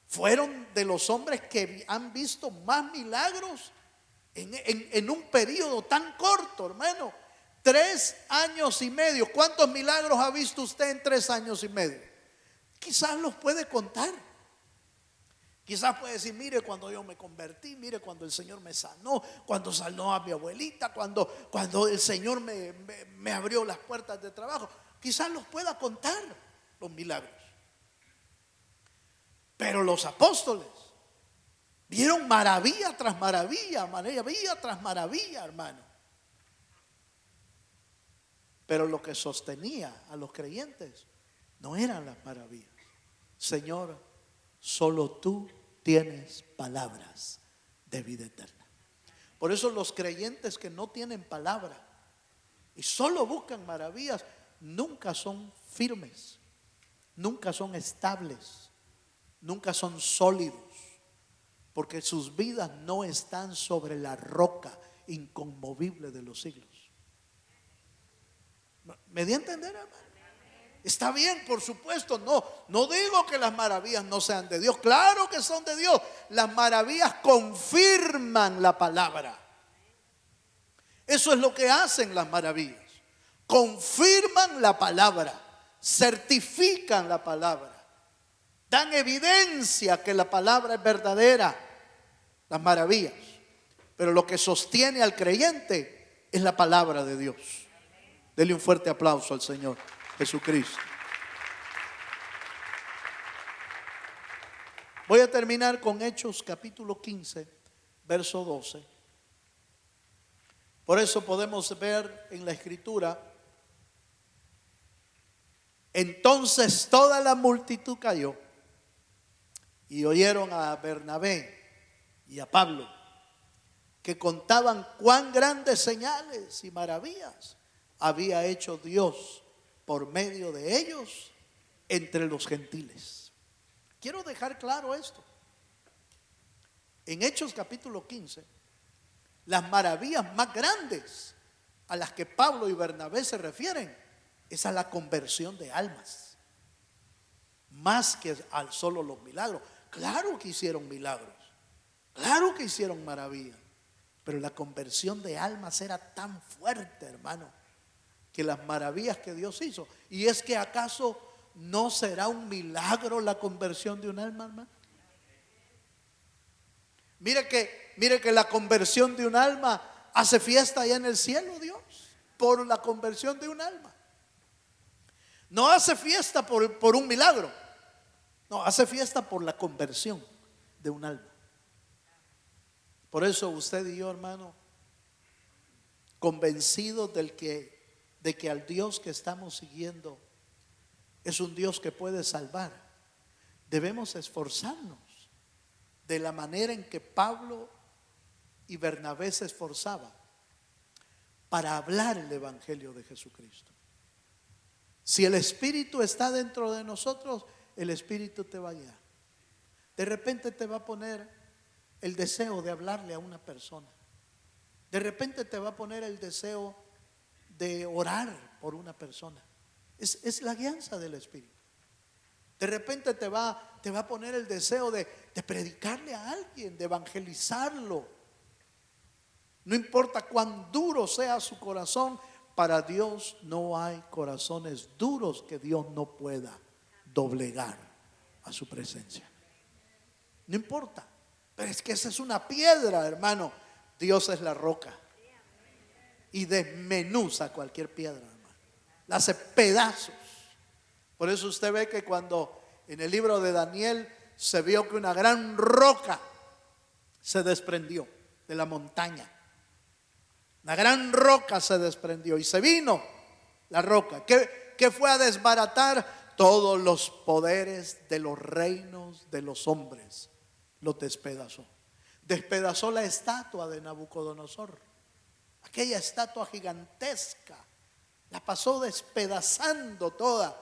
fueron de los hombres que han visto más milagros en un periodo tan corto, hermano. 3 años y medio. ¿Cuántos milagros ha visto usted en 3 años y medio? Quizás los puede contar. Quizás puede decir: mire cuando yo me convertí, mire cuando el Señor me sanó, cuando sanó a mi abuelita, cuando el Señor me abrió las puertas de trabajo. Quizás los pueda contar los milagros. Pero los apóstoles vieron maravilla tras maravilla, maravilla tras maravilla, hermano. Pero lo que sostenía a los creyentes no eran las maravillas. Señor, solo tú tienes palabras de vida eterna. Por eso los creyentes que no tienen palabra y solo buscan maravillas, nunca son firmes, nunca son estables, nunca son sólidos, porque sus vidas no están sobre la roca inconmovible de los siglos. ¿Me di a entender, hermano? Está bien, por supuesto, no digo que las maravillas no sean de Dios. Claro que son de Dios. Las maravillas confirman la palabra. Eso es lo que hacen las maravillas. Confirman la palabra, certifican la palabra, dan evidencia que la palabra es verdadera, las maravillas. Pero lo que sostiene al creyente es la palabra de Dios. Dele un fuerte aplauso al Señor Jesucristo. Voy a terminar con Hechos capítulo 15, verso 12. Por eso podemos ver en la escritura: entonces toda la multitud cayó y oyeron a Bernabé y a Pablo, que contaban cuán grandes señales y maravillas había hecho Dios por medio de ellos entre los gentiles. Quiero dejar claro esto. En Hechos capítulo 15, las maravillas más grandes a las que Pablo y Bernabé se refieren es a la conversión de almas, más que al solo los milagros. Claro que hicieron milagros, claro que hicieron maravillas, pero la conversión de almas era tan fuerte, hermano, que las maravillas que Dios hizo. ¿Y es que acaso no será un milagro la conversión de un alma, hermano? Mire que la conversión de un alma hace fiesta allá en el cielo, Dios, por la conversión de un alma. No hace fiesta por un milagro, no, hace fiesta por la conversión de un alma. Por eso usted y yo, hermano, convencidos de que al Dios que estamos siguiendo es un Dios que puede salvar, debemos esforzarnos de la manera en que Pablo y Bernabé se esforzaban para hablar el evangelio de Jesucristo. Si el Espíritu está dentro de nosotros, el Espíritu te va a guiar. De repente te va a poner el deseo de hablarle a una persona. De repente te va a poner el deseo de orar por una persona. Es la guianza del Espíritu. De repente te va a poner el deseo de predicarle a alguien, de evangelizarlo. No importa cuán duro sea su corazón, para Dios no hay corazones duros que Dios no pueda doblegar a su presencia. No importa, pero es que esa es una piedra, hermano. Dios es la roca y desmenuza cualquier piedra, hermano. La hace pedazos. Por eso usted ve que cuando en el libro de Daniel se vio que una gran roca se desprendió de la montaña. Una gran roca se desprendió y se vino la roca que fue a desbaratar todos los poderes de los reinos de los hombres. Los despedazó. Despedazó la estatua de Nabucodonosor, aquella estatua gigantesca, la pasó despedazando toda.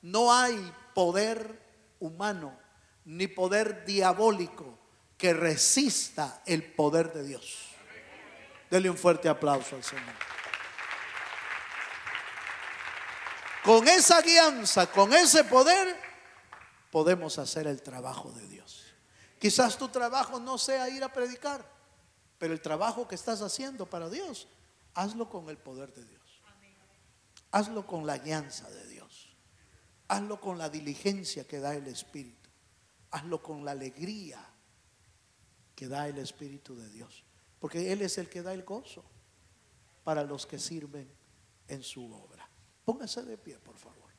No hay poder humano ni poder diabólico que resista el poder de Dios. Dele un fuerte aplauso al Señor. Con esa guianza, con ese poder, podemos hacer el trabajo de Dios. Quizás tu trabajo no sea ir a predicar, pero el trabajo que estás haciendo para Dios, hazlo con el poder de Dios. Hazlo con la guianza de Dios. Hazlo con la diligencia que da el Espíritu. Hazlo con la alegría que da el Espíritu de Dios. Porque Él es el que da el gozo para los que sirven en su obra. Póngase de pie, por favor.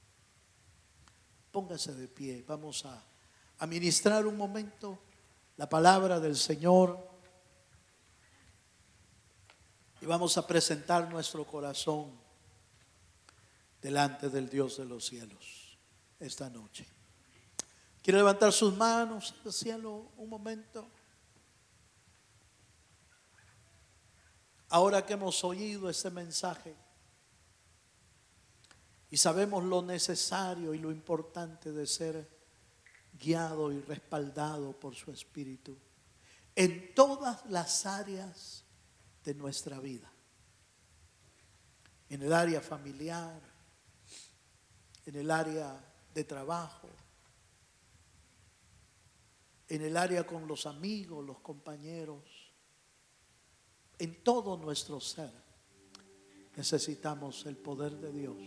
Póngase de pie. Vamos a ministrar un momento la palabra del Señor. Y vamos a presentar nuestro corazón delante del Dios de los cielos esta noche. ¿Quiere levantar sus manos al cielo un momento? Ahora que hemos oído este mensaje y sabemos lo necesario y lo importante de ser guiado y respaldado por su Espíritu en todas las áreas de nuestra vida, en el área familiar, en el área de trabajo, en el área con los amigos, los compañeros. En todo nuestro ser necesitamos el poder de Dios,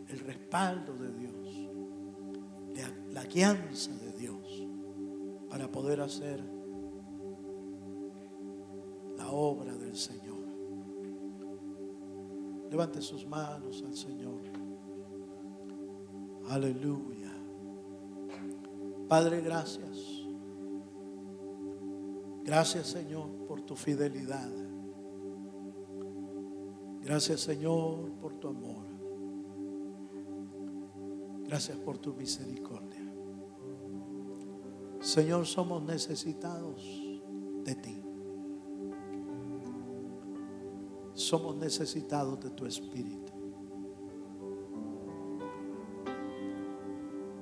el respaldo de Dios, la guianza de Dios para poder hacer la obra del Señor. Levante sus manos al Señor. Aleluya. Padre, gracias Gracias, Señor, por tu fidelidad. Gracias, Señor, por tu amor. Gracias por tu misericordia. Señor, somos necesitados de ti. Somos necesitados de tu Espíritu.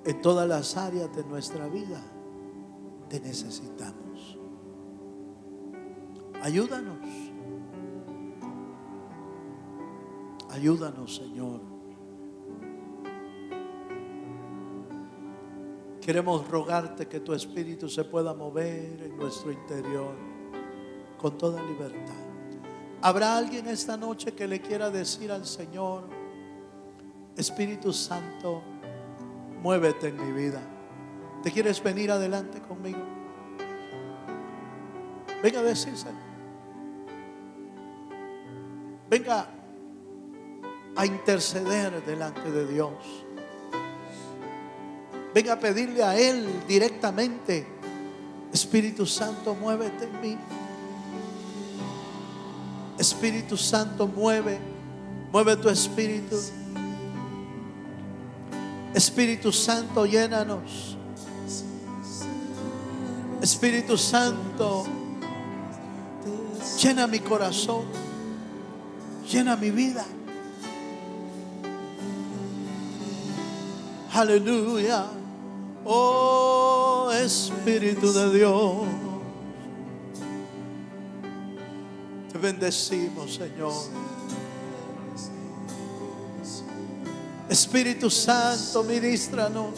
En todas las áreas de nuestra vida te necesitamos. Ayúdanos. Ayúdanos, Señor. Queremos rogarte que tu Espíritu se pueda mover en nuestro interior con toda libertad. ¿Habrá alguien esta noche que le quiera decir al Señor: Espíritu Santo, muévete en mi vida? ¿Te quieres venir adelante conmigo? Venga a decírselo. Venga a interceder delante de Dios. Venga a pedirle a Él directamente: Espíritu Santo, muévete en mí. Espíritu Santo, mueve tu espíritu. Espíritu Santo, llénanos. Espíritu Santo, llena mi corazón, llena mi vida. Aleluya. Oh, Espíritu de Dios, te bendecimos, Señor. Espíritu Santo, ministranos.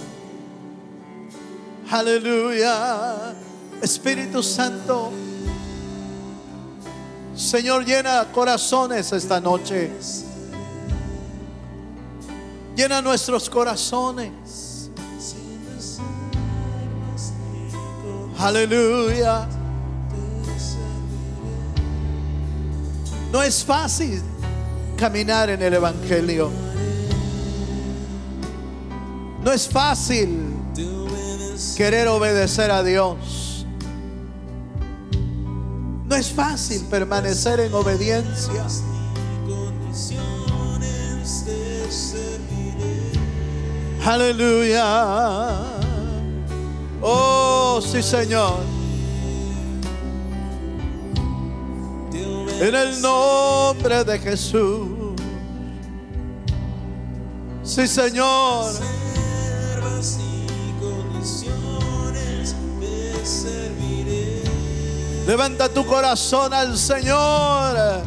Aleluya. Espíritu Santo, Señor, llena corazones esta noche. Llena nuestros corazones. Aleluya. No es fácil caminar en el Evangelio. No es fácil querer obedecer a Dios. No es fácil permanecer en obediencia. Aleluya. Oh, sí, Señor. En el nombre de Jesús. Sí, Señor. Levanta tu corazón al Señor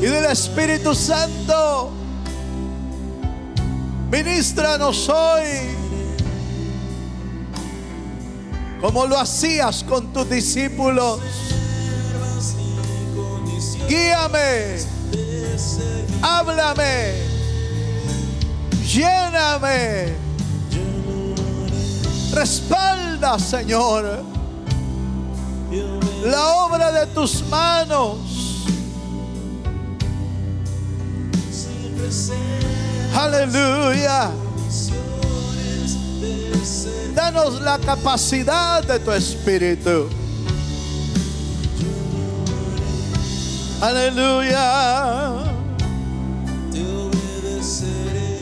y del Espíritu Santo, ministranos hoy como lo hacías con tus discípulos. Guíame, háblame, lléname, respalda, Señor, la obra de tus manos. Aleluya. Danos la capacidad de tu Espíritu. Aleluya. Te obedeceré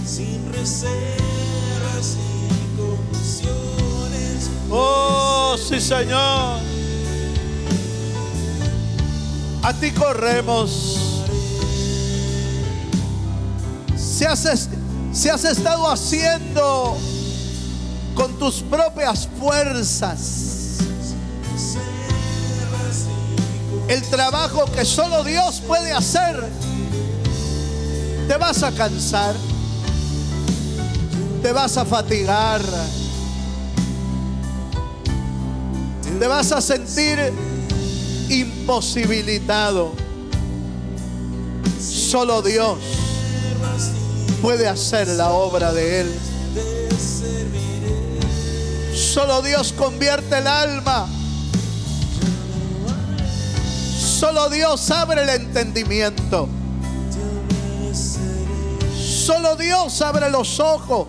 sin reservas ni condiciones. Oh, sí, Señor. A ti corremos. Si has estado haciendo con tus propias fuerzas el trabajo que solo Dios puede hacer, te vas a cansar, te vas a fatigar, te vas a sentir imposibilitado. Solo Dios puede hacer la obra de Él. Solo Dios convierte el alma. Solo Dios abre el entendimiento. Solo Dios abre los ojos.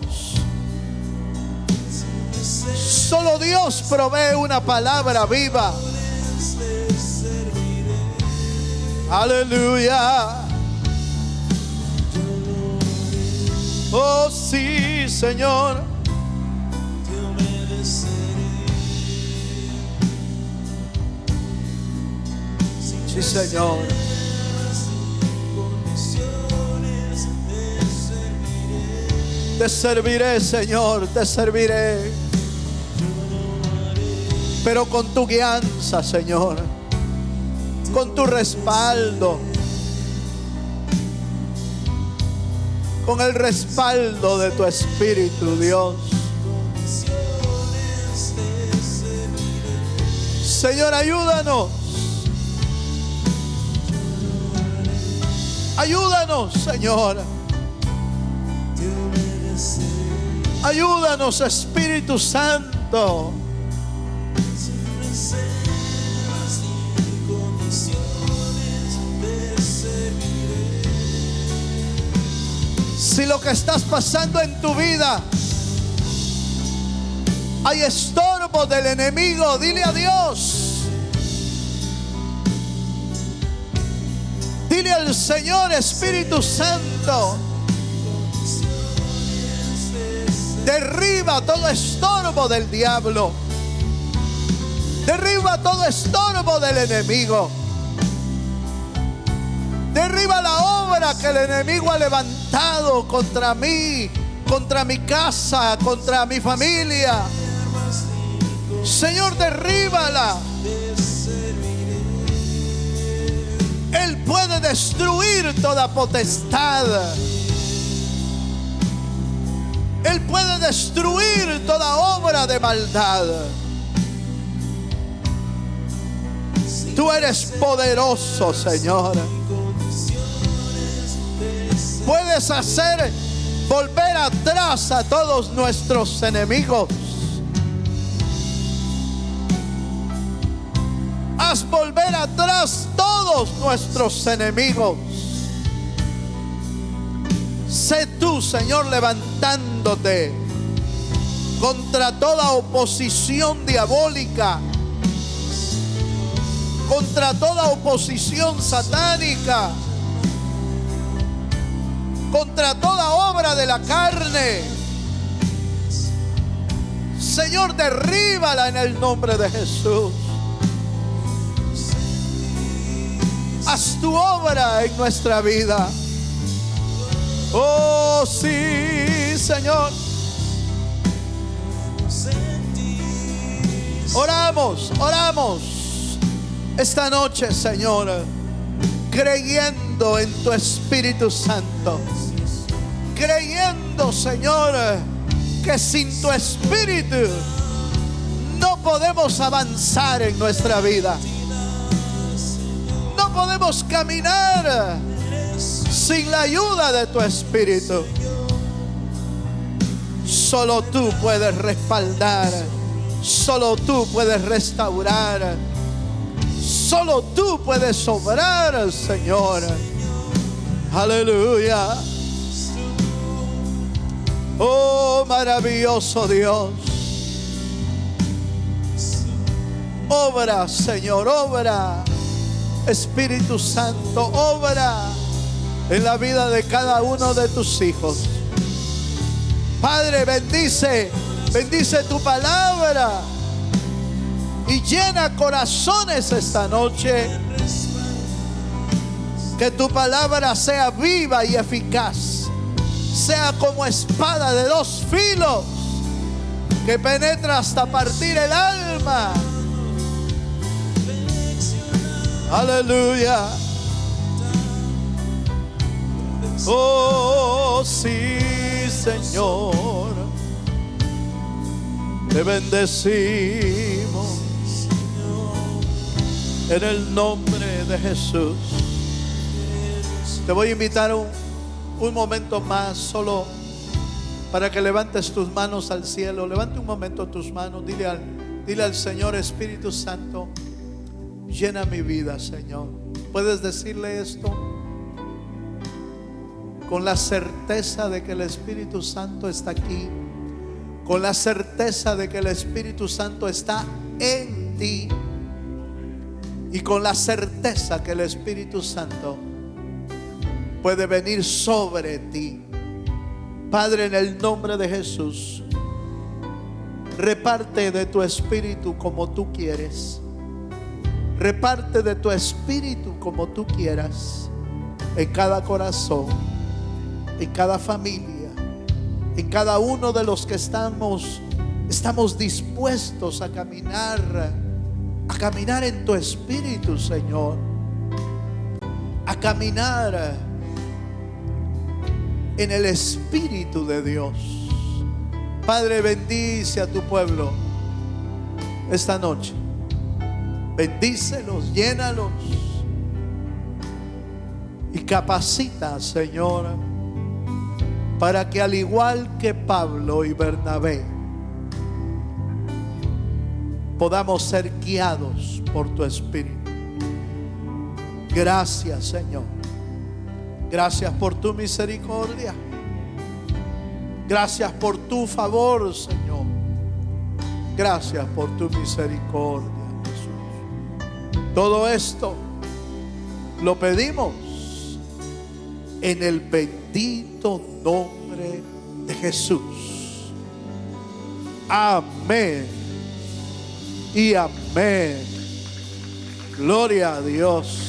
Solo Dios provee una palabra viva. Aleluya. Oh sí, Señor. Sí, Señor. Te serviré, Señor, te serviré. Pero con tu guianza, Señor. Con tu respaldo. Con el respaldo de tu Espíritu, Dios. Señor, ayúdanos. Ayúdanos, Señor. Ayúdanos, Espíritu Santo. Si lo que estás pasando en tu vida hay estorbo del enemigo, dile a Dios. Dile al Señor, Espíritu Santo, derriba todo estorbo del diablo. Derriba todo estorbo del enemigo. Derriba la obra que el enemigo ha levantado contra mí, contra mi casa, contra mi familia. Señor, derríbala. Él puede destruir toda potestad. Él puede destruir toda obra de maldad. Tú eres poderoso, Señor. Puedes hacer volver atrás a todos nuestros enemigos. Haz volver atrás todos nuestros enemigos. Sé tú, Señor, levantándote contra toda oposición diabólica, contra toda oposición satánica, contra toda obra de la carne. Señor, derríbala en el nombre de Jesús. Haz tu obra en nuestra vida. Oh sí, Señor. Oramos esta noche, Señor, creyendo en tu Espíritu Santo, creyendo, Señor, que sin tu Espíritu no podemos avanzar en nuestra vida. No podemos caminar sin la ayuda de tu Espíritu. Solo tú puedes respaldar, solo tú puedes restaurar, solo tú puedes obrar, Señor. Aleluya. Oh, maravilloso Dios. Obra, Señor, obra. Espíritu Santo, obra en la vida de cada uno de tus hijos. Padre, bendice tu palabra y llena corazones esta noche. Que tu palabra sea viva y eficaz, sea como espada de dos filos que penetra hasta partir el alma. Aleluya. Oh sí, Señor, te bendecimos en el nombre de Jesús. Te voy a invitar un momento más, solo para que levantes tus manos al cielo. Levante un momento tus manos. Dile al Señor, Espíritu Santo, llena mi vida, Señor. ¿Puedes decirle esto? Con la certeza de que el Espíritu Santo está aquí, con la certeza de que el Espíritu Santo está en ti y con la certeza que el Espíritu Santo puede venir sobre ti. Padre, en el nombre de Jesús, reparte de tu Espíritu como tú quieres. Reparte de tu Espíritu como tú quieras en cada corazón, en cada familia, en cada uno de los que estamos dispuestos a caminar en tu Espíritu, Señor, a caminar en el Espíritu de Dios. Padre, bendice a tu pueblo esta noche. Bendícelos, llénalos y capacita, Señor, para que al igual que Pablo y Bernabé podamos ser guiados por tu Espíritu. Gracias, Señor. Gracias por tu misericordia. Gracias por tu favor, Señor. Gracias por tu misericordia, Jesús. Todo esto lo pedimos en el bendito nombre de Jesús. Amén y amén. Gloria a Dios.